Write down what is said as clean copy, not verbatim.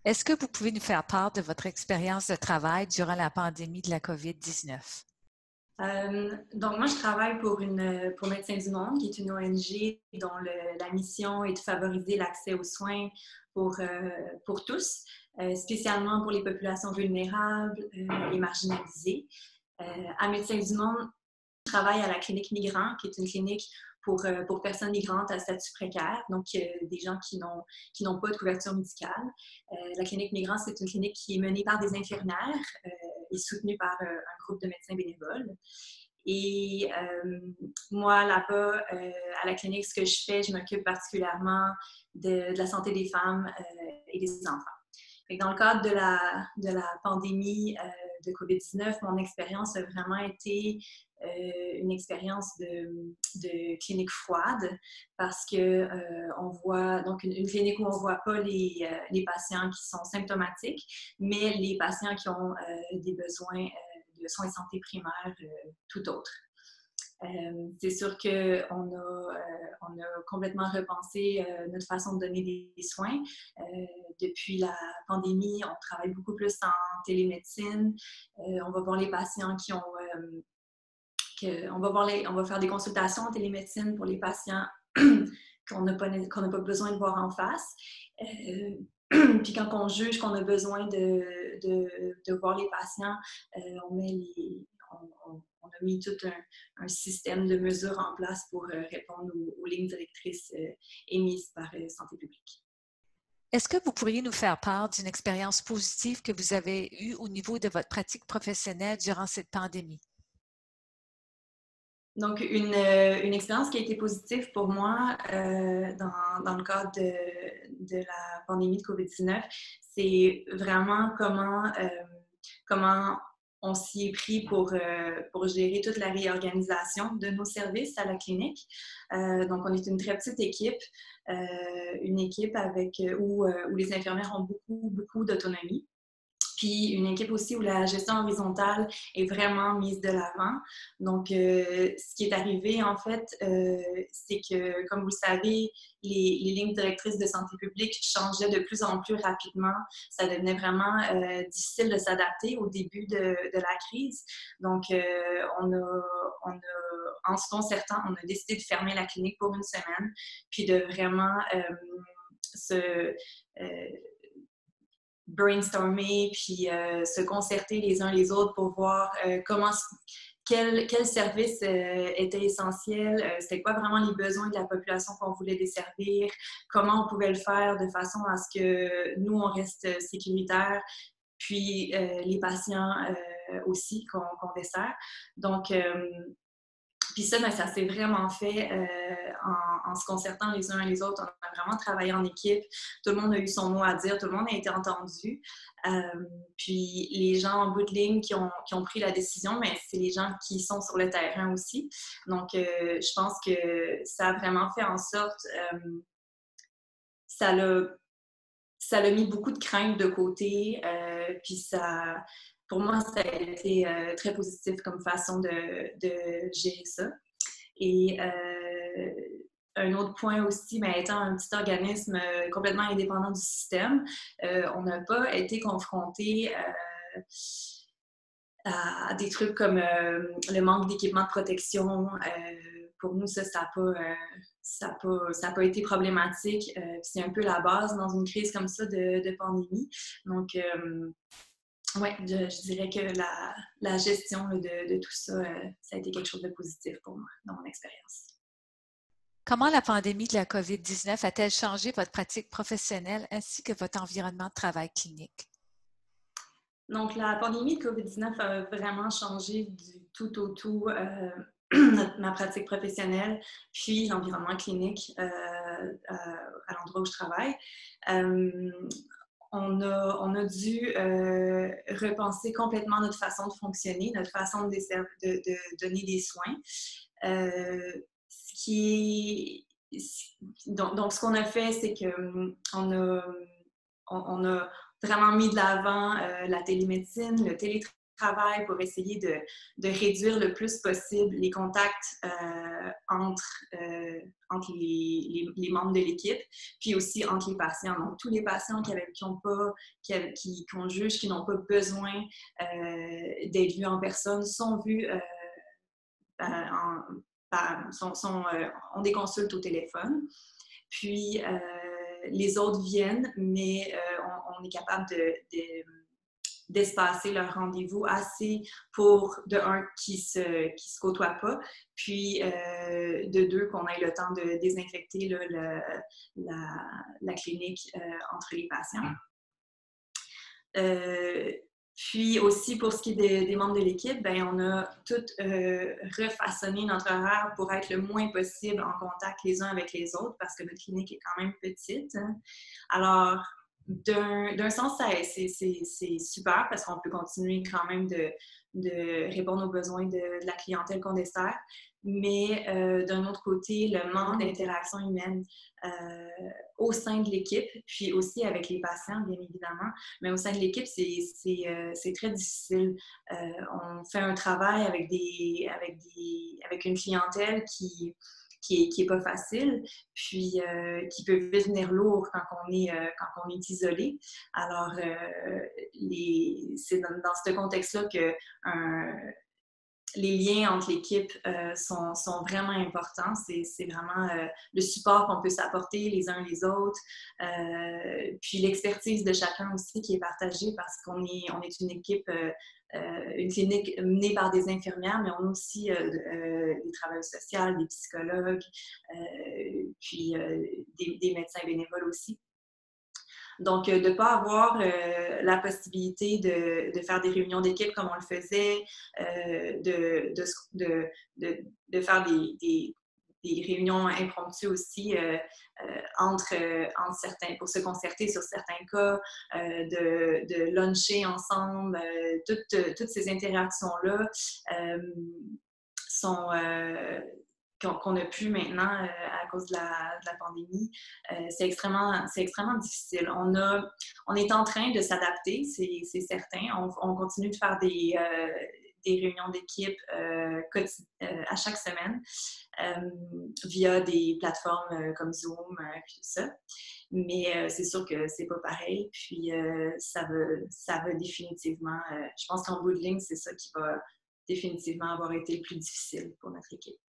Est-ce que vous pouvez nous faire part de votre expérience de travail durant la pandémie de la COVID-19? Donc, moi, je travaille pour Médecins du Monde, qui est une ONG dont la mission est de favoriser l'accès aux soins pour tous, spécialement pour les populations vulnérables et marginalisées. À Médecins du Monde, je travaille à la clinique Migrant, qui est une clinique pour personnes migrantes à statut précaire, donc des gens qui n'ont pas de couverture médicale. La clinique Migrant, c'est une clinique qui est menée par des infirmières et soutenue par un groupe de médecins bénévoles. Et moi, là-bas, à la clinique, ce que je fais, je m'occupe particulièrement de la santé des femmes et des enfants. Dans le cadre de la pandémie de COVID-19, mon expérience a vraiment été une expérience de clinique froide parce que on voit donc une clinique où on ne voit pas les patients qui sont symptomatiques, mais les patients qui ont des besoins de soins de santé primaires tout autres. C'est sûr qu'on a complètement repensé notre façon de donner des soins. Depuis la pandémie, on travaille beaucoup plus en télémédecine. On va voir les patients qui ont... on va faire des consultations en télémédecine pour les patients qu'on n'a pas besoin de voir en face. Puis quand on juge qu'on a besoin de voir les patients, on a mis tout un système de mesures en place pour répondre aux lignes directrices émises par Santé publique. Est-ce que vous pourriez nous faire part d'une expérience positive que vous avez eue au niveau de votre pratique professionnelle durant cette pandémie? Donc, une expérience qui a été positive pour moi dans le cadre de la pandémie de COVID-19, c'est vraiment comment on s'y est pris pour gérer toute la réorganisation de nos services à la clinique. Donc, on est une très petite équipe, une équipe où les infirmières ont beaucoup d'autonomie. Puis une équipe aussi où la gestion horizontale est vraiment mise de l'avant. Donc, ce qui est arrivé, en fait, c'est que, comme vous le savez, les lignes directrices de santé publique changeaient de plus en plus rapidement. Ça devenait vraiment difficile de s'adapter au début de la crise. Donc, en se concertant, on a décidé de fermer la clinique pour une semaine, puis de vraiment se brainstormer, puis se concerter les uns les autres pour voir quel service était essentiel, c'était quoi vraiment les besoins de la population qu'on voulait desservir, comment on pouvait le faire de façon à ce que nous, on reste sécuritaire, puis les patients aussi qu'on dessert. Donc, puis ça, ben, ça s'est vraiment fait en se concertant les uns et les autres. On a vraiment travaillé en équipe. Tout le monde a eu son mot à dire. Tout le monde a été entendu. Puis les gens en bout de ligne qui ont pris la décision, mais c'est les gens qui sont sur le terrain aussi. Donc, je pense que ça a vraiment fait en sorte... ça l'a mis beaucoup de craintes de côté. Puis pour moi, ça a été très positif comme façon de gérer ça. Et un autre point aussi, ben, étant un petit organisme complètement indépendant du système, on n'a pas été confronté à des trucs comme le manque d'équipement de protection. Pour nous, ça n'a pas été problématique. C'est un peu la base dans une crise comme ça de pandémie. Donc, oui, je dirais que la gestion de tout ça, ça a été quelque chose de positif pour moi dans mon expérience. Comment la pandémie de la COVID-19 a-t-elle changé votre pratique professionnelle ainsi que votre environnement de travail clinique? Donc, la pandémie de COVID-19 a vraiment changé du tout au tout ma pratique professionnelle, puis l'environnement clinique à l'endroit où je travaille. On a dû repenser complètement notre façon de fonctionner, notre façon de donner des soins. Donc, ce qu'on a fait, c'est qu'on a vraiment mis de l'avant la télémédecine, le télétravail, travail pour essayer de réduire le plus possible les contacts entre les membres de l'équipe, puis aussi entre les patients. Donc, tous les patients qu'on juge qui n'ont pas besoin d'être vus en personne sont vus ont des consultes au téléphone. Puis, les autres viennent, mais on est capable d'espacer leur rendez-vous assez pour, de un, qu'ils se côtoient pas, puis de deux, qu'on ait le temps de désinfecter là, la clinique entre les patients. Puis aussi, pour ce qui est des membres de l'équipe, ben, on a tout refaçonné notre horaire pour être le moins possible en contact les uns avec les autres parce que notre clinique est quand même petite. Alors, d'un sens, c'est super parce qu'on peut continuer quand même de répondre aux besoins de la clientèle qu'on dessert. Mais d'un autre côté, le manque d'interaction humaine au sein de l'équipe, puis aussi avec les patients, bien évidemment, mais au sein de l'équipe, c'est très difficile. On fait un travail avec une clientèle qui est pas facile, puis qui peut vite venir lourd quand on est isolé. Alors, c'est dans ce contexte-là que les liens entre l'équipe sont vraiment importants. C'est vraiment le support qu'on peut s'apporter les uns les autres. Puis l'expertise de chacun aussi qui est partagée parce qu'on est une équipe, une clinique menée par des infirmières, mais on a aussi des travailleurs sociaux, des psychologues, puis des médecins bénévoles aussi. Donc, de ne pas avoir la possibilité de faire des réunions d'équipe comme on le faisait, de faire des réunions impromptues aussi entre certains, pour se concerter sur certains cas, de luncher ensemble. Toutes ces interactions-là sont qu'on n'a plus maintenant à cause de la pandémie. C'est extrêmement difficile. On est en train de s'adapter, c'est certain. On continue de faire des réunions d'équipe à chaque semaine via des plateformes comme Zoom puis tout ça. Mais c'est sûr que c'est pas pareil. Puis ça va définitivement... je pense qu'en bout de ligne, c'est ça qui va définitivement avoir été le plus difficile pour notre équipe.